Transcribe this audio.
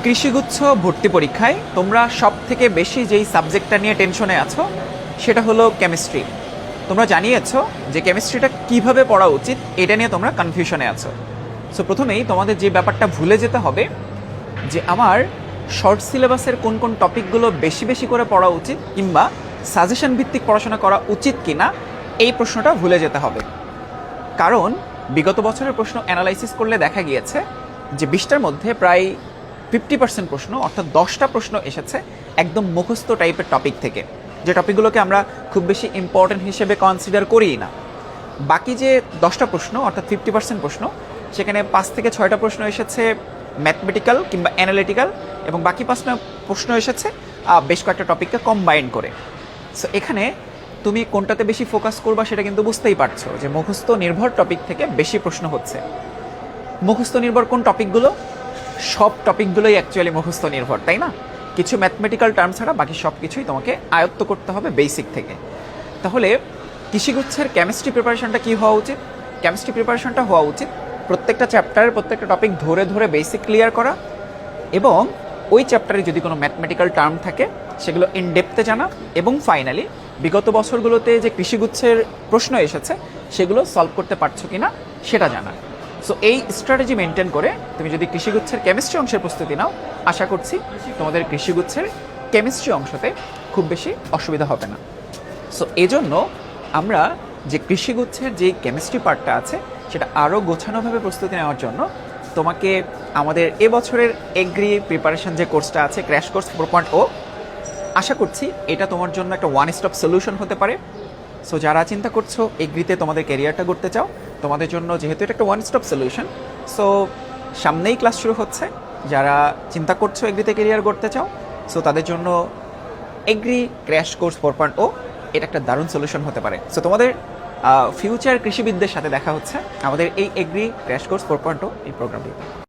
কৃষিগুচ্ছ ভর্তি পরীক্ষায় তোমরা সব থেকে বেশি যেই সাবজেক্টটা নিয়ে টেনশনে আছো সেটা হলো কেমিস্ট্রি। তোমরা জানিয়েছো যে কেমিস্ট্রিটা কিভাবে পড়া উচিত এটা নিয়ে তোমরা কনফিউশনে আছো। সো প্রথমেই তোমাদের যে ব্যাপারটা ভুলে যেতে হবে যে আমার শর্ট সিলেবাসের কোন কোন টপিকগুলো বেশি বেশি করে পড়া উচিত কিংবা সাজেশন ভিত্তিক পড়াশোনা করা উচিত কিনা এই প্রশ্নটা ভুলে যেতে হবে। কারণ বিগত বছরের প্রশ্ন অ্যানালাইসিস করলে দেখা গিয়েছে যে 20টার মধ্যে প্রায় 50% প্রশ্ন অর্থাৎ 10টা প্রশ্ন এসেছে একদম মুখস্থ টাইপের টপিক থেকে, যে টপিকগুলোকে আমরা খুব বেশি ইম্পর্টেন্ট হিসেবে কনসিডার করিই না। বাকি যে 10টা প্রশ্ন অর্থাৎ 50% প্রশ্ন, সেখানে 5 থেকে 6টা প্রশ্ন এসেছে ম্যাথমেটিক্যাল কিংবা অ্যানালিটিক্যাল এবং বাকি 5টা প্রশ্ন এসেছে বেশ কয়েকটা টপিককে কম্বাইন করে। সো এখানে তুমি কোনটাতে বেশি ফোকাস করবা সেটা কিন্তু বুঝতেই পারছো যে মুখস্থ নির্ভর টপিক থেকে বেশি প্রশ্ন হচ্ছে। মুখস্থ নির্ভর কোন টপিকগুলো? সব টপিকগুলোই অ্যাকচুয়ালি মুখস্থ নির্ভর, তাই না? কিছু ম্যাথমেটিক্যাল টার্ম ছাড়া বাকি সব কিছুই তোমাকে আয়ত্ত করতে হবে বেসিক থেকে। তাহলে কৃষিগুচ্ছের কেমিস্ট্রি প্রিপারেশনটা কী হওয়া উচিত? কেমিস্ট্রি প্রিপারেশনটা হওয়া উচিত প্রত্যেকটা চ্যাপ্টারের প্রত্যেকটা টপিক ধরে ধরে বেসিক ক্লিয়ার করা এবং ওই চ্যাপ্টারে যদি কোনো ম্যাথমেটিক্যাল টার্ম থাকে সেগুলো ইন ডেপথে জানা এবং ফাইনালি বিগত বছরগুলোতে যে কৃষিগুচ্ছের প্রশ্ন এসেছে সেগুলো সলভ করতে পারছো কিনা সেটা জানা। সো এই স্ট্র্যাটেজি মেনটেন করে তুমি যদি কৃষিগুচ্ছের কেমিস্ট্রি অংশের প্রস্তুতি নাও, আশা করছি তোমাদের কৃষিগুচ্ছের কেমিস্ট্রি অংশতে খুব বেশি অসুবিধা হবে না। সো এজন্য আমরা যে কৃষিগুচ্ছের যে কেমিস্ট্রি পার্টটা আছে সেটা আরও গোছানোভাবে প্রস্তুতি নেওয়ার জন্য তোমাকে আমাদের এবছরের এগ্রি প্রিপারেশন যে কোর্সটা আছে ক্র্যাশ কোর্স 4.0, আশা করছি এটা তোমার জন্য একটা ওয়ান স্টপ সলিউশন হতে পারে। সো যারা চিন্তা করছো এগ্রিতে তোমাদের ক্যারিয়ারটা করতে চাও, তোমাদের জন্য যেহেতু এটা একটা ওয়ান স্টপ সলিউশন, সো সামনেই ক্লাস শুরু হচ্ছে। যারা চিন্তা করছো এগ্রিতে ক্যারিয়ার করতে চাও, সো তাদের জন্য এগ্রি ক্র্যাশ কোর্স 4.0 এটা একটা দারুণ সলিউশন হতে পারে। সো তোমাদের ফিউচার কৃষিবিদদের সাথে দেখা হচ্ছে আমাদের এই এগ্রি ক্র্যাশ কোর্স 4.0 এই প্রোগ্রামটিতে।